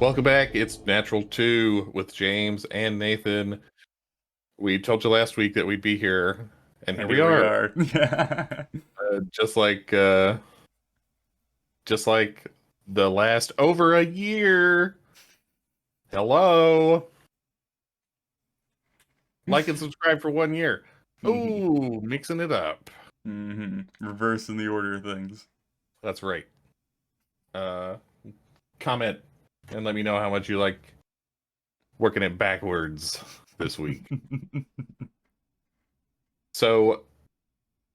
Welcome back. It's Natural 2 with James and Nathan. We told you last week that we'd be here, and here And we here we are. are. Yeah. Uh, just like uh, just like the last over a year. Hello. Like and subscribe for 1 year. Ooh, mixing it up. Reversing the order of things. That's right. Uh, Comment and let me know how much you like working it backwards this week. So,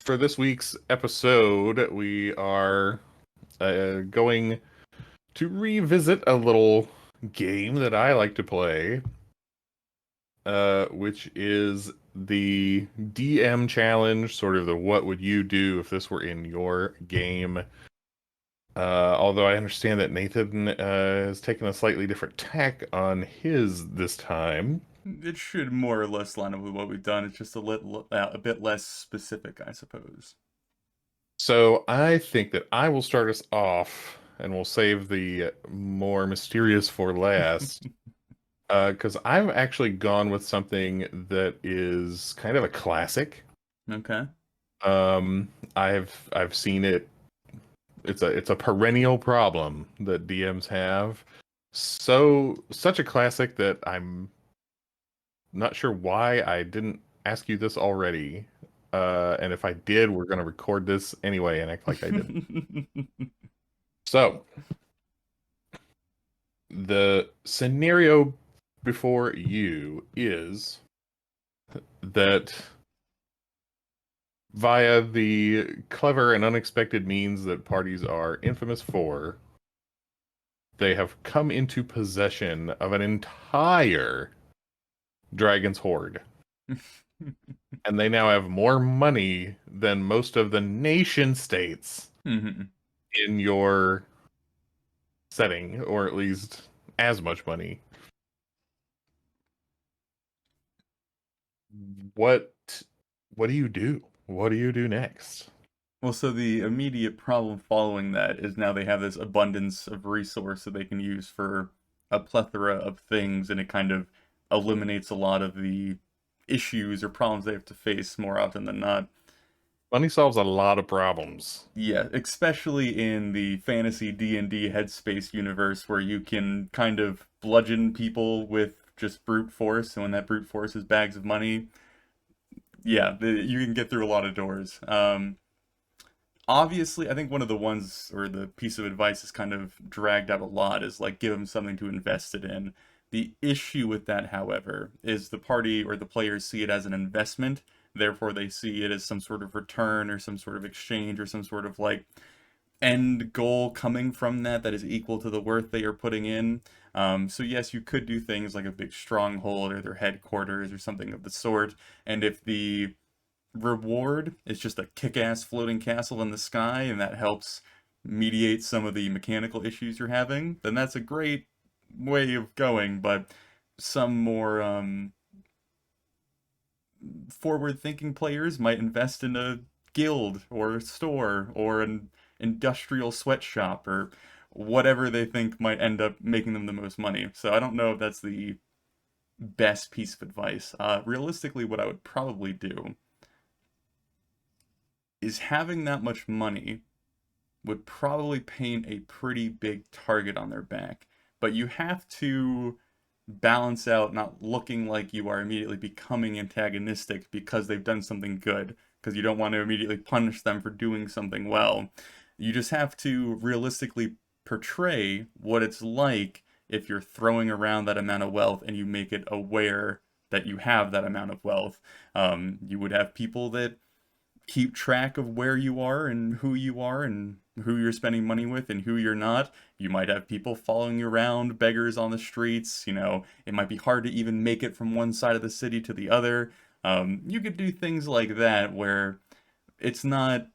for this week's episode, we are going to revisit a little game that I like to play, which is the DM challenge, sort of the what would you do if this were in your game. Although I understand that Nathan has taken a slightly different tack on his this time. It should more or less line up with what we've done. It's just a bit less specific, I suppose. So I think that I will start us off, and we'll save the more mysterious for last. Because I've actually gone with something that is kind of a classic. Okay. I've seen it. It's a perennial problem that DMs have. Such a classic that I'm not sure why I didn't ask you this already. And if I did, we're gonna record this anyway and act like I didn't. So the scenario before you is that via the clever and unexpected means that parties are infamous for, they have come into possession of an entire dragon's horde. And they now have more money than most of the nation states Mhm. in your setting, or at least as much money. What what do you do? What do you do next? Well, so the immediate problem following that is now they have this abundance of resource that they can use for a plethora of things, and it kind of eliminates a lot of the issues or problems they have to face more often than not. Money solves a lot of problems. Yeah, especially in the fantasy D&D headspace universe where you can kind of bludgeon people with just brute force, and when that brute force is bags of money, yeah, you can get through a lot of doors. Obviously, I think one of the ones or the piece of advice is kind of dragged out a lot is like give them something to invest it in. The issue with that, however, is the party or the players see it as an investment. Therefore, they see it as some sort of return or some sort of exchange or some sort of like end goal coming from that is equal to the worth they are putting in. So yes, you could do things like a big stronghold or their headquarters or something of the sort. And if the reward is just a kick-ass floating castle in the sky and that helps mediate some of the mechanical issues you're having, then that's a great way of going. But some more forward-thinking players might invest in a guild or a store or an industrial sweatshop or whatever they think might end up making them the most money. So I don't know if that's the best piece of advice. Realistically, what I would probably do is having that much money would probably paint a pretty big target on their back. But you have to balance out not looking like you are immediately becoming antagonistic because they've done something good, because you don't want to immediately punish them for doing something well. You just have to realistically portray what it's like if you're throwing around that amount of wealth and you make it aware that you have that amount of wealth. You would have people that keep track of where you are and who you're spending money with and who you're not. You might have people following you around, beggars on the streets. It might be hard to even make it from one side of the city to the other. You could do things like that where it's not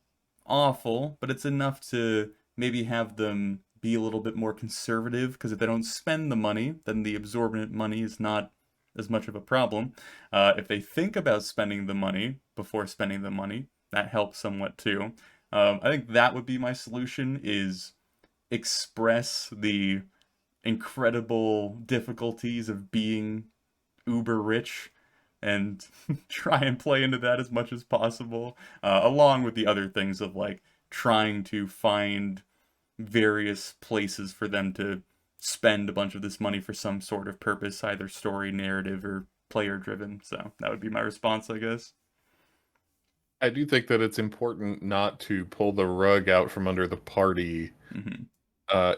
awful, but it's enough to maybe have them be a little bit more conservative because if they don't spend the money, then the absorbent money is not as much of a problem. If they think about spending the money before spending the money, that helps somewhat too. I think that would be my solution is express the incredible difficulties of being uber rich and try and play into that as much as possible, along with the other things of like trying to find various places for them to spend a bunch of this money for some sort of purpose, either story, narrative, or player driven. So that would be my response, I guess. I do think that it's important not to pull the rug out from under the party, Hmm.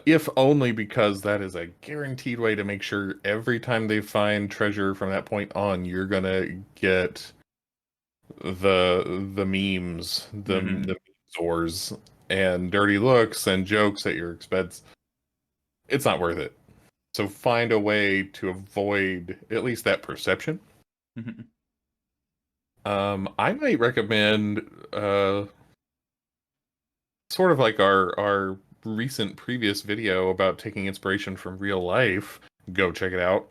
if only because that is a guaranteed way to make sure every time they find treasure from that point on, you're gonna get the memes, the Hmm. memes wars, and dirty looks and jokes at your expense. It's not worth it. So find a way to avoid at least that perception. Hmm. I might recommend sort of like our recent previous video about taking inspiration from real life. Go check it out.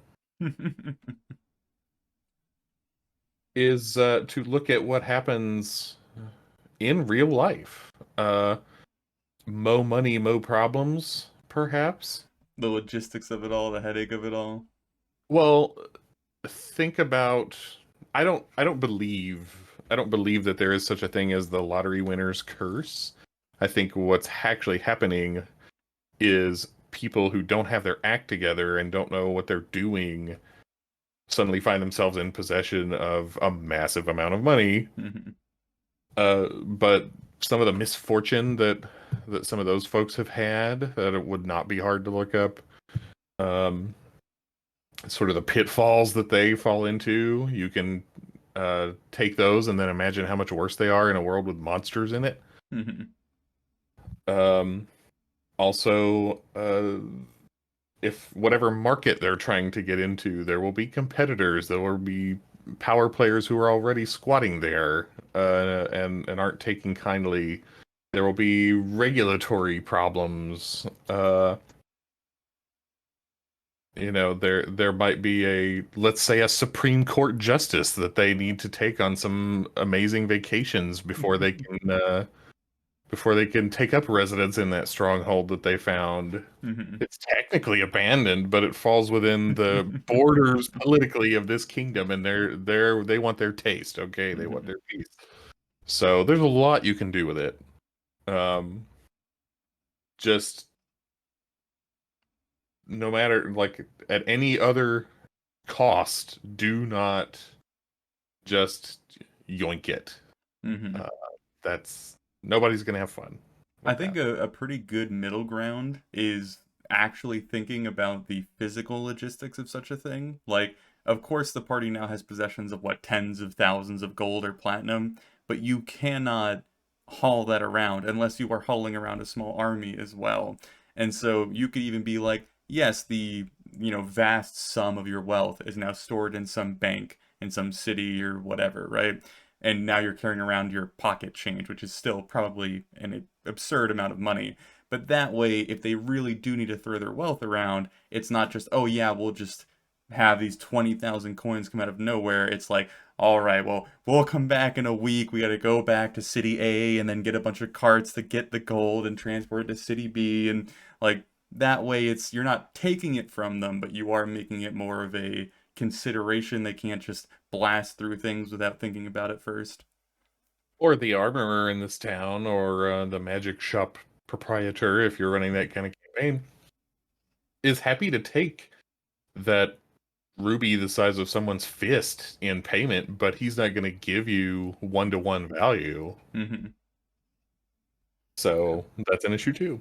Is to look at what happens in real life. Mo money, mo problems, perhaps. The logistics of it all, the headache of it all. Well, think about I don't believe that there is such a thing as the lottery winner's curse. I think what's actually happening is people who don't have their act together and don't know what they're doing suddenly find themselves in possession of a massive amount of money. Hmm. But some of the misfortune that some of those folks have had, that it would not be hard to look up. Um, Sort of the pitfalls that they fall into. You can take those and then imagine how much worse they are in a world with monsters in it. Hmm. Um, Also, if whatever market they're trying to get into, there will be competitors. There will be power players who are already squatting there and aren't taking kindly. There will be regulatory problems. There might be let's say a Supreme Court justice that they need to take on some amazing vacations before they can take up residence in that stronghold that they found. Hmm. It's technically abandoned, but it falls within the borders politically of this kingdom, and they want their taste. Okay, they want Hmm. their piece. So there's a lot you can do with it. Um, just no matter like at any other cost, do not just yoink it. Hmm. Uh, that's nobody's gonna have fun I with think that. a pretty good middle ground is actually thinking about the physical logistics of such a thing. Like, of course, the party now has possessions of what, tens of thousands of gold or platinum, but you cannot haul that around unless you are hauling around a small army as well. And so you could even be like, yes, the vast sum of your wealth is now stored in some bank in some city or whatever, right? And now you're carrying around your pocket change, which is still probably an absurd amount of money. But that way, if they really do need to throw their wealth around, it's not just, oh yeah, we'll just have these 20,000 coins come out of nowhere. It's like, all right, well, we'll come back in a week. We got to go back to city A and then get a bunch of carts to get the gold and transport it to city B. And like that way, you're not taking it from them, but you are making it more of a consideration. They can't just blast through things without thinking about it first. Or the armorer in this town, or the magic shop proprietor, if you're running that kind of campaign, is happy to take that ruby the size of someone's fist in payment, but he's not going to give you one-to-one value. Hmm. Yeah. So that's an issue too.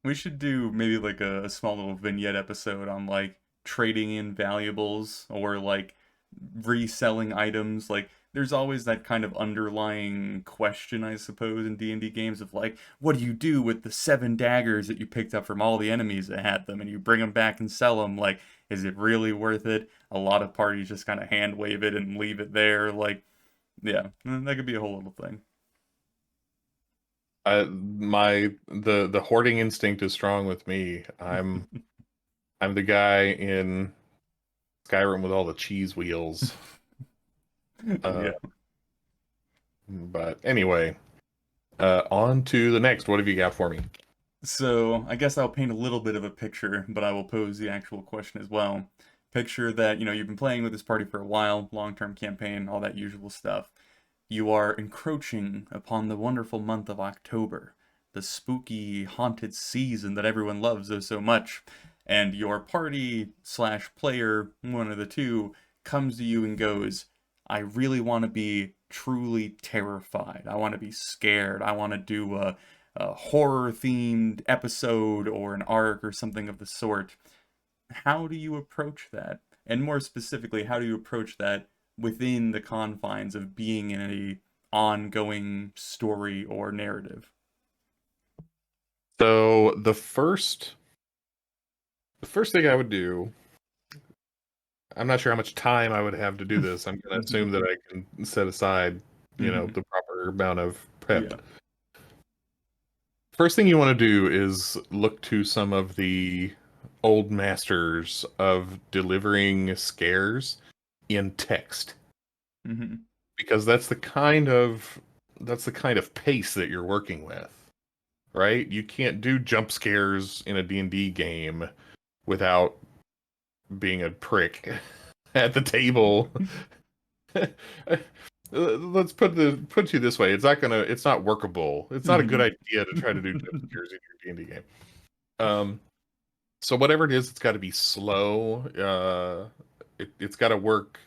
We should do maybe like a small little vignette episode on like trading in valuables or like reselling items. Like there's always that kind of underlying question, I suppose, in D&D games of like, what do you do with the 7 daggers that you picked up from all the enemies that had them and you bring them back and sell them? Like, is it really worth it? A lot of parties just kind of hand wave it and leave it there. Like, yeah, that could be a whole little thing. The hoarding instinct is strong with me. I'm the guy in Skyrim with all the cheese wheels. Uh, Yeah. but anyway, on to the next. What have you got for me? So I guess I'll paint a little bit of a picture, but I will pose the actual question as well. Picture that, you've been playing with this party for a while, long-term campaign, all that usual stuff. You are encroaching upon the wonderful month of October, the spooky, haunted season that everyone loves oh so much. And your party slash player, one of the two, comes to you and goes, I really want to be truly terrified. I want to be scared. I want to do a horror themed episode or an arc or something of the sort. How do you approach that? And more specifically, how do you approach that within the confines of being in a ongoing story or narrative? So the first thing I would do, I'm not sure how much time I would have to do this. I'm going to Hmm. assume that I can set aside, Hmm. the proper amount of prep. Yeah. First thing you want to do is look to some of the old masters of delivering scares in text, Hmm. because that's the kind of pace that you're working with, right? You can't do jump scares in a D&D game without being a prick at the table. Let's put you this way: it's not workable. It's not a good Hmm. idea to try to do jump scares in your D&D game. Um, so whatever it is, it's got to be slow. It's got to work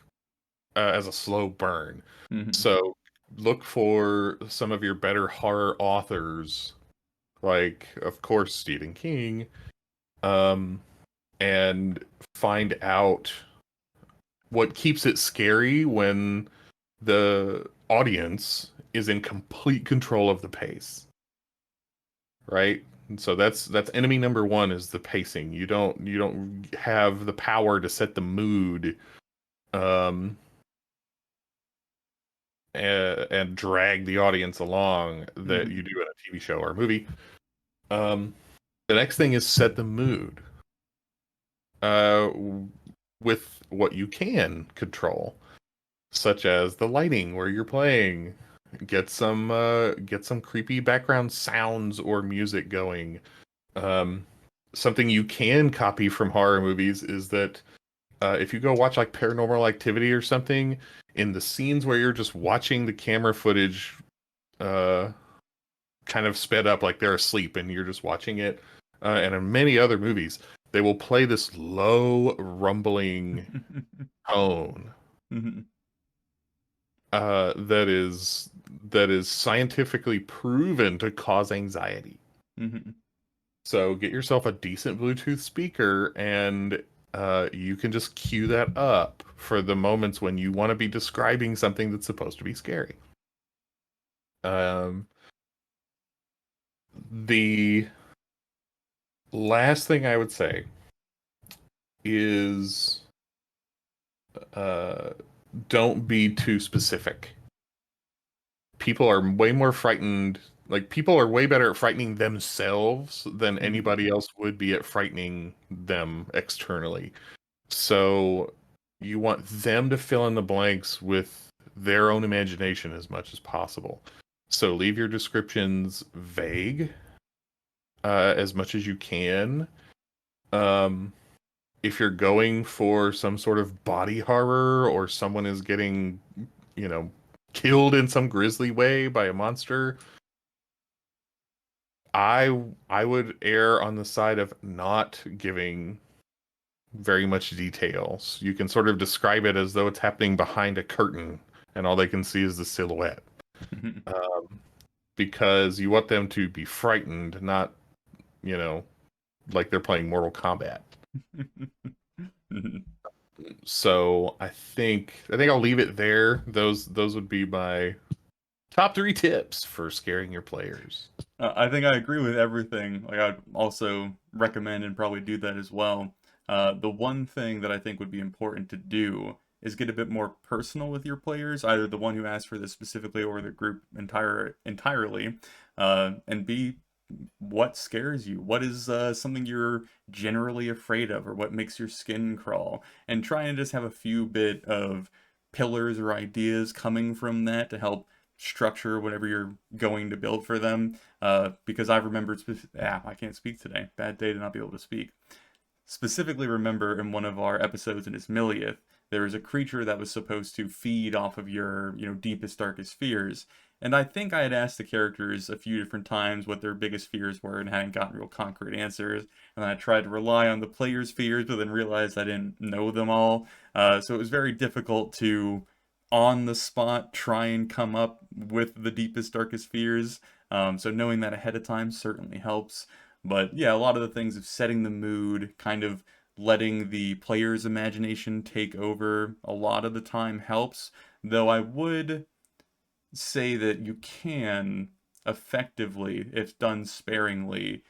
as a slow burn. Hmm. So look for some of your better horror authors, like of course Stephen King, um, and find out what keeps it scary when the audience is in complete control of the pace, right? And so that's enemy number one, is the pacing. You don't have the power to set the mood, um, and drag the audience along that Hmm. you do in a TV show or a movie. Um, the next thing is set the mood, uh, with what you can control, such as the lighting where you're playing. Get some creepy background sounds or music going. Um, Something you can copy from horror movies is that, if you go watch like Paranormal Activity or something, in the scenes where you're just watching the camera footage, uh, kind of sped up, like they're asleep and you're just watching it, and in many other movies, they will play this low rumbling tone, Hmm. that is scientifically proven to cause anxiety. Hmm. So get yourself a decent Bluetooth speaker, and you can just cue that up for the moments when you want to be describing something that's supposed to be scary. Um, the last thing I would say is, uh, don't be too specific. People are way more frightened. Like, people are way better at frightening themselves than Hmm. anybody else would be at frightening them externally. So you want them to fill in the blanks with their own imagination as much as possible. So leave your descriptions vague, as much as you can. Um, if you're going for some sort of body horror, or someone is getting, you know, killed in some grisly way by a monster, I would err on the side of not giving very much details. You can sort of describe it as though it's happening behind a curtain and all they can see is the silhouette. Hmm. Um, because you want them to be frightened, not, you know, like they're playing Mortal Kombat. Hmm. So I think I'll leave it there. Those would be my top three tips for scaring your players. I think I agree with everything. Like, I'd also recommend and probably do that as well. The one thing that I think would be important to do is get a bit more personal with your players, either the one who asked for this specifically or the group entirely, and be what scares you? What is something you're generally afraid of, or what makes your skin crawl? And try and just have a few bit of pillars or ideas coming from that to help structure whatever you're going to build for them. Because I remembered, I can't speak today. Bad day to not be able to speak. Specifically remember in one of our episodes in Ismiliath, there was a creature that was supposed to feed off of your, deepest, darkest fears. And I think I had asked the characters a few different times what their biggest fears were and hadn't gotten real concrete answers. And I tried to rely on the players' fears, but then realized I didn't know them all. So it was very difficult to, on the spot, try and come up with the deepest, darkest fears. So knowing that ahead of time certainly helps. But yeah, a lot of the things of setting the mood, kind of letting the player's imagination take over a lot of the time helps. Though I would say that you can effectively, if done sparingly,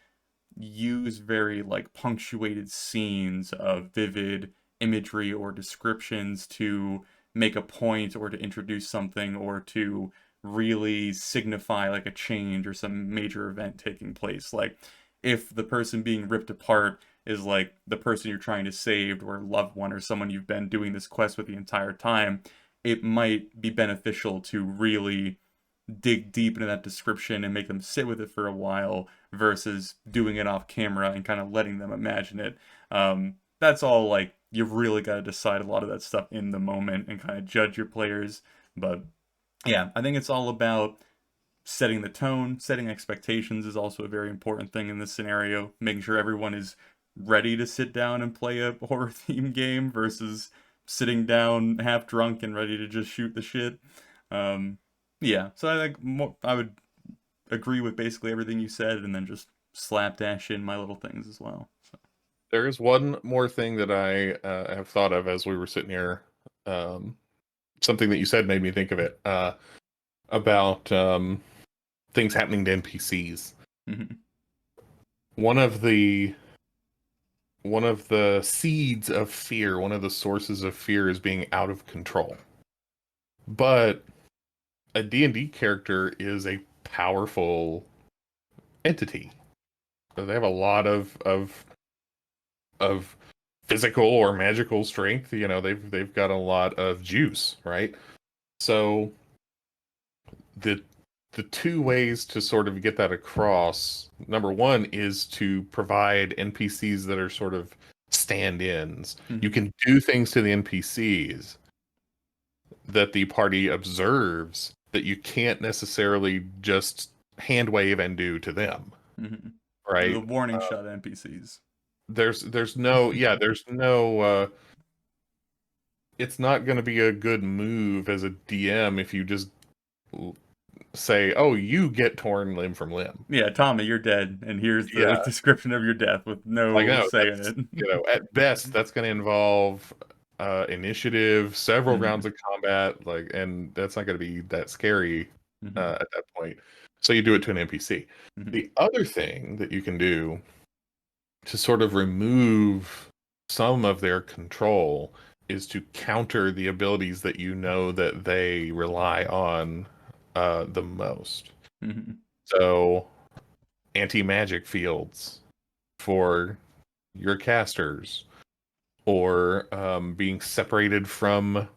use very like punctuated scenes of vivid imagery or descriptions to make a point or to introduce something or to really signify like a change or some major event taking place. Like if the person being ripped apart is like the person you're trying to save or loved one or someone you've been doing this quest with the entire time, it might be beneficial to really dig deep into that description and make them sit with it for a while versus doing it off camera and kind of letting them imagine it. That's all like you've really got to decide a lot of that stuff in the moment and kind of judge your players. But yeah, I think it's all about setting the tone, setting expectations is also a very important thing in this scenario, making sure everyone is ready to sit down and play a horror theme game versus sitting down half drunk and ready to just shoot the shit. Um, yeah, so I think I would agree with basically everything you said and then just slapdash in my little things as well. So. There is one more thing that I have thought of as we were sitting here. Something that you said made me think of it about things happening to NPCs. Mm-hmm. One of the seeds of fear, one of the sources of fear is being out of control. But a D&D character is a powerful entity. So they have a lot of physical or magical strength. They've got a lot of juice, right? So the the two ways to sort of get that across, number one is to provide NPCs that are sort of stand-ins. You Mm-hmm. can do things to the NPCs that the party observes that you can't necessarily just hand wave and do to them, Mm-hmm. The right? warning shot NPCs. There's no, yeah, there's no it's not going to be a good move as a DM if you just say, "Oh, you get torn limb from limb." Yeah, Tommy, you're dead, and here's the Yeah, description of your death with like no no, say in that's it. at best that's going to involve initiative, several Mm-hmm. rounds of combat, like, and that's not going to be that scary Mm-hmm. at that point. So you do it to an NPC. Mm-hmm. The other thing that you can do to sort of remove some of their control is to counter the abilities that you know that they rely on the most. Mm-hmm. So anti-magic fields for your casters, or being separated from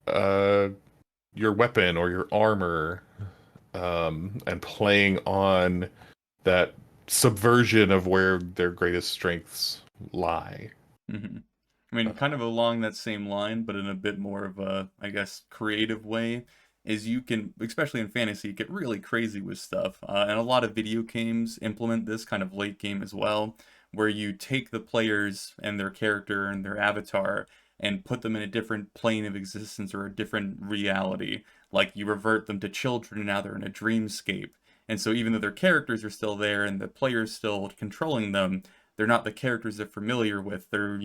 uh, your weapon or your armor, and playing on that subversion of where their greatest strengths lie. Mm-hmm. I mean, kind of along that same line, but in a bit more of a, I guess, creative way, is you can, especially in fantasy, get really crazy with stuff. And a lot of video games implement this kind of late game as well, where you take the players and their character and their avatar and put them in a different plane of existence or a different reality. Like you revert them to children and now they're in a dreamscape. And so even though their characters are still there and the player's still controlling them, they're not the characters they're familiar with. They're,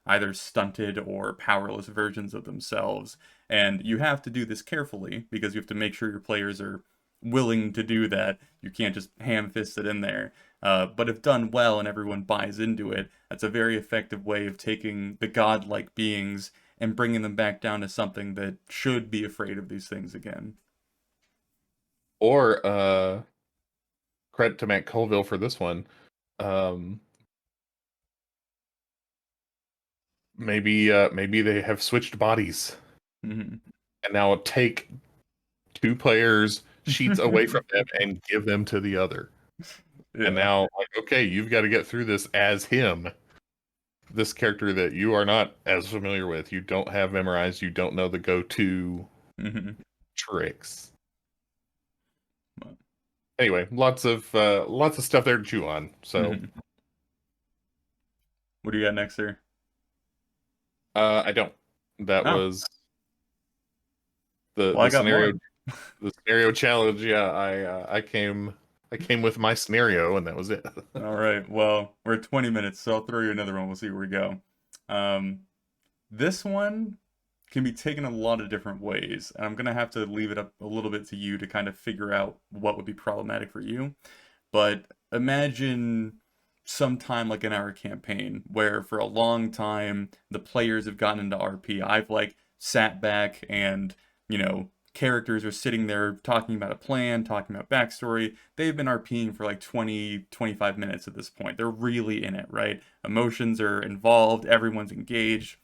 either stunted or powerless versions of themselves. And you have to do this carefully because you have to make sure your players are willing to do that. You can't just ham fist it in there. But if done well and everyone buys into it, that's a very effective way of taking the godlike beings and bringing them back down to something that should be afraid of these things again. Or credit to Matt Colville for this one. Um, maybe they have switched bodies Mm-hmm. and now take two players sheets away from them and give them to the other. And Yeah. now, like, okay, you've got to get through this as him, this character that you are not as familiar with. You don't have memorized. You don't know the go-to Hmm. tricks. Anyway, lots of stuff there to chew on. So, Hmm. What do you got next, sir? I don't. That Oh, was the well, I the got scenario more. the scenario challenge. Yeah, I came with my scenario, and that was it. All right. Well, we're at 20 minutes, so I'll throw you another one. We'll see where we go. Um, this one can be taken a lot of different ways, and I'm gonna have to leave it up a little bit to you to kind of figure out what would be problematic for you. But imagine sometime like in our campaign where for a long time the players have gotten into RP. I've like sat back and, characters are sitting there talking about a plan, talking about backstory. They've been RPing for like 20, 25 minutes at this point. They're really in it, right? Emotions are involved, everyone's engaged.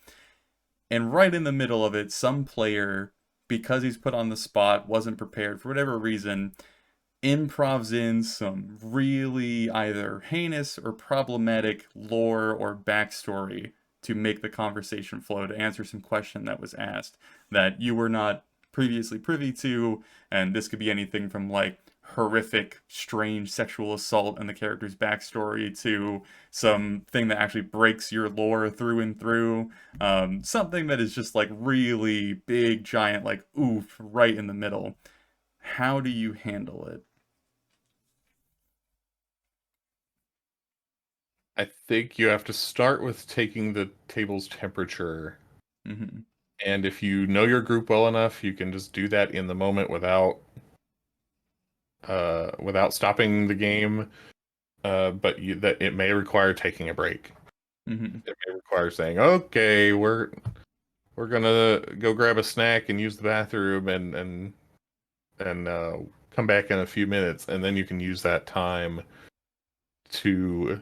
And right in the middle of it, some player, because he's put on the spot, wasn't prepared for whatever reason, improvs in some really either heinous or problematic lore or backstory to make the conversation flow, to answer some question that was asked that you were not previously privy to. And this could be anything from like horrific, strange sexual assault in the character's backstory to something that actually breaks your lore through and through. Something that is just like really big, giant, like oof, right in the middle. How do you handle it? I think you have to start with taking the table's temperature. Hmm. And if you know your group well enough, you can just do that in the moment without stopping the game. But that it may require taking a break. Hmm. It may require saying, "Okay, we're gonna go grab a snack and use the bathroom and come back in a few minutes," and then you can use that time to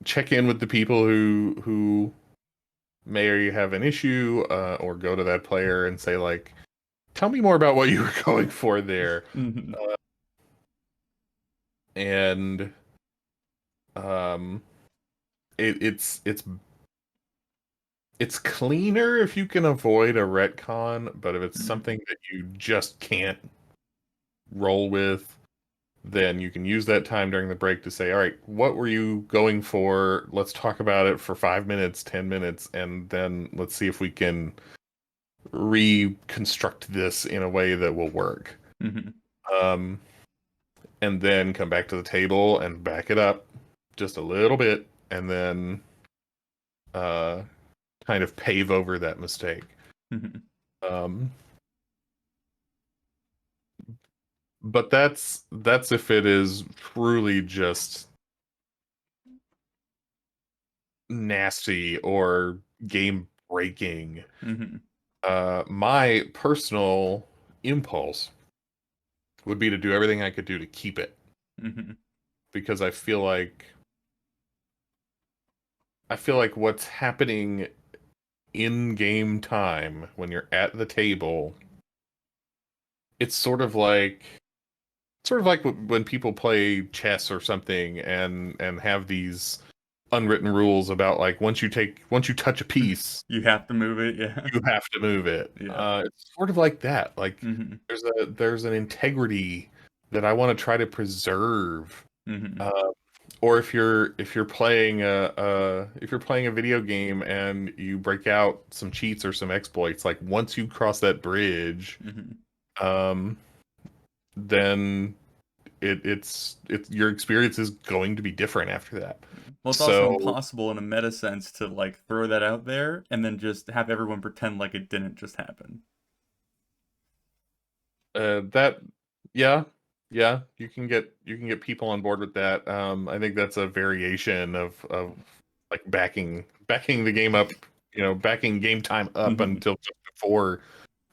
check in with the people who may have an issue, or go to that player and say like, "Tell me more about what you were going for there." Hmm. Uh, and um, it's cleaner if you can avoid a retcon, but if it's Hmm. something that you just can't roll with, then you can use that time during the break to say, all right, what were you going for? Let's talk about it for 5 minutes, 10 minutes, and then let's see if we can reconstruct this in a way that will work. Hmm. Um, and then come back to the table and back it up just a little bit, and then uh, kind of pave over that mistake. Hmm. Um, but that's if it is truly just nasty or game breaking. Hmm. My personal impulse would be to do everything I could do to keep it, Hmm. because I feel like what's happening in game time when you're at the table, it's sort of like when people play chess or something and have these unwritten rules about like once you touch a piece, You have to move it, yeah. you have to move it. Yeah. It's sort of like that. Like Hmm. there's an integrity that I want to try to preserve. Hmm. Uh, or if you're playing a video game and you break out some cheats or some exploits, like once you cross that bridge, Hmm. um, then it's your experience is going to be different after that. Well, it's also So impossible in a meta sense to like throw that out there and then just have everyone pretend like it didn't just happen. that yeah, yeah, you can get people on board with that. I think that's a variation of like backing the game up, backing game time up Hmm. until just before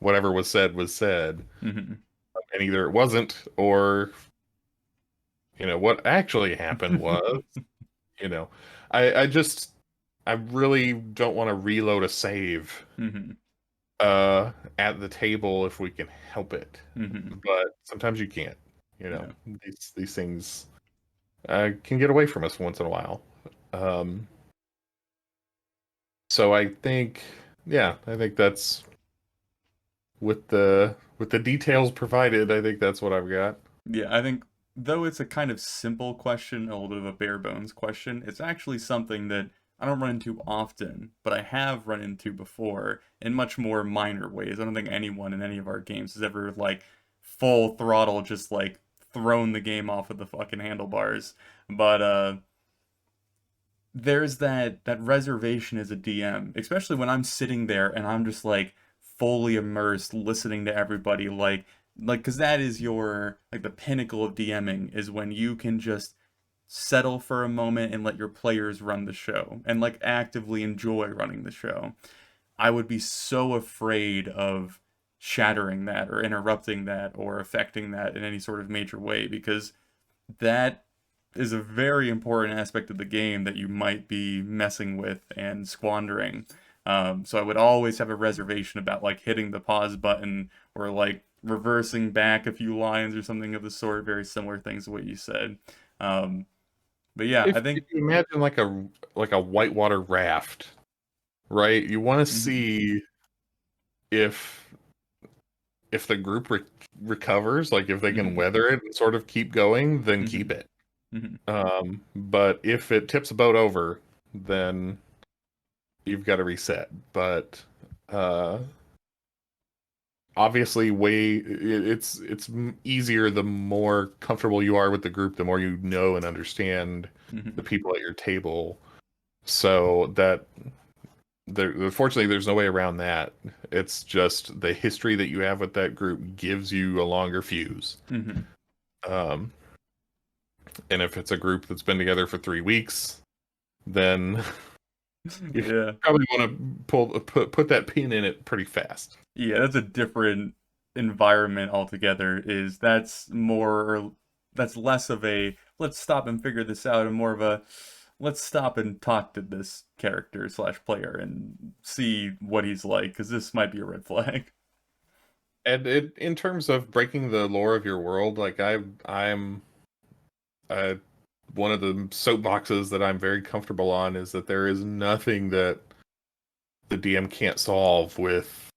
whatever was said, Hmm. and either it wasn't, or what actually happened was, you know I really don't want to reload a save Hmm. at the table if we can help it. Hmm. But sometimes you can't. You know, Yeah. these things can get away from us once in a while. Um, so I think, yeah, I think that's with the details provided. I think that's what I've got. Yeah, I think though it's a kind of simple question, a little bit of a bare bones question, it's actually something that I don't run into often, but I have run into before in much more minor ways. I don't think anyone in any of our games has ever like full throttle just like thrown the game off of the fucking handlebars. But there's that reservation as a DM, especially when I'm sitting there and I'm just like fully immersed listening to everybody like cuz that is your like the pinnacle of DMing is when you can just settle for a moment and let your players run the show and like actively enjoy running the show. I would be so afraid of shattering that or interrupting that or affecting that in any sort of major way because that is a very important aspect of the game that you might be messing with and squandering. So I would always have a reservation about like hitting the pause button or like reversing back a few lines or something of the sort. Very similar things to what you said. Um, but yeah, I If think. you imagine like a whitewater raft, right? You want to Mhm, see if the group recovers, like if they can mhm, weather it and sort of keep going, then keep mhm, it. mhm, But if it tips a boat over, then you've got to reset. But uh, obviously, it's easier the more comfortable you are with the group, the more you know and understand the mhm, people at your table. So that unfortunately, there's no way around that. It's just the history that you have with that group gives you a longer fuse. mhm. Um, and if it's a group that's been together for 3 weeks, then you Yeah. probably want to put that pin in it pretty fast. Yeah, that's a different environment altogether. Is that's more or that's less of a let's stop and figure this out and more of a let's stop and talk to this character slash player and see what he's like because this might be a red flag. And in terms of breaking the lore of your world, like I'm uh, one of the soapboxes that I'm very comfortable on is that there is nothing that the DM can't solve with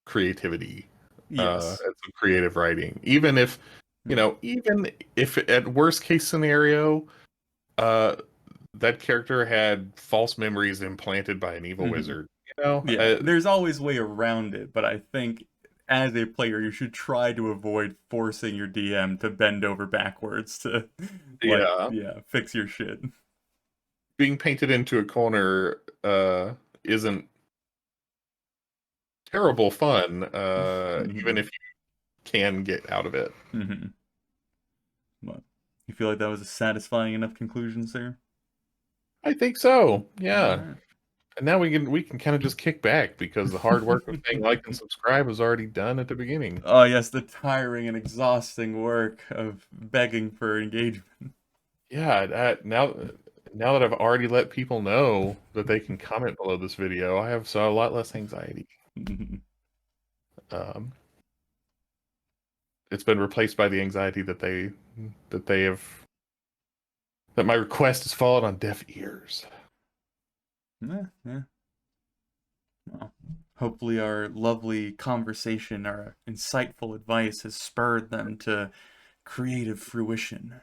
creativity, Yes. and some creative writing. Even if, Hmm. even if at worst case scenario, uh, that character had false memories implanted by an evil Hmm. wizard. Yeah, there's always way around it, but I think as a player you should try to avoid forcing your DM to bend over backwards to like Yeah, yeah, fix your shit. being painted into a corner isn't terrible fun, even Hmm. if you can get out of it. Hmm. But you feel like that was a satisfying enough conclusion, sir? I think so. All Yeah. right. And now we can kind of just kick back because the hard work of saying like and subscribe was already done at the beginning. Oh yes, the tiring and exhausting work of begging for engagement. Yeah, now that I've already let people know that they can comment below this video, I have so a lot less anxiety. Um, it's been replaced by the anxiety that they have that my request has fallen on deaf ears. Yeah, yeah. Well, hopefully our lovely conversation, our insightful advice has spurred them to creative fruition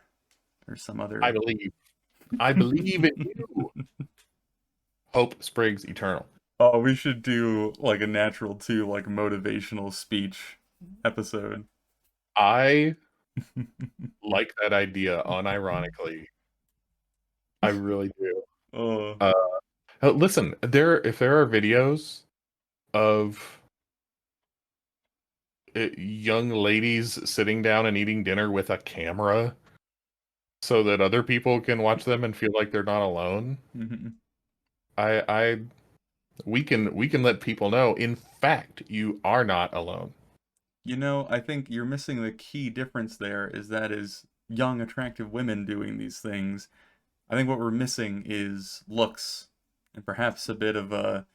or some I other. believe. I believe in you. Hope springs eternal. Oh, we should do like a natural too, like motivational speech episode. I like that idea unironically. I really do. Oh. Uh, listen, if there are videos of young ladies sitting down and eating dinner with a camera so that other people can watch them and feel like they're not alone, Mhm. I we can let people know. In fact, you are not alone. You know, I think you're missing the key difference there is that is young, attractive women doing these things. I think what we're missing is looks and perhaps a bit of a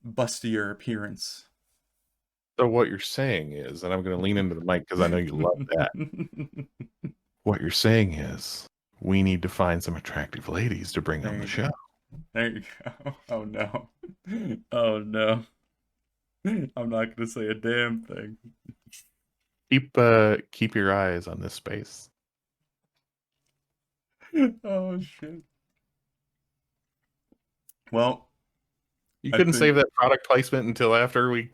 bustier appearance. So what you're saying is, and I'm going to lean into the mic because I know you love that. What you're saying is, we need to find some attractive ladies to bring on There the you show. go. There you go. Oh no. Oh no. I'm not gonna say a damn thing. Keep your eyes on this space. Oh shit. Well, You I couldn't think save that product placement until after we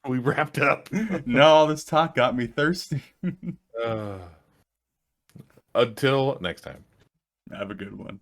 wrapped up. no, all this talk got me thirsty. Until next time. Have a good one.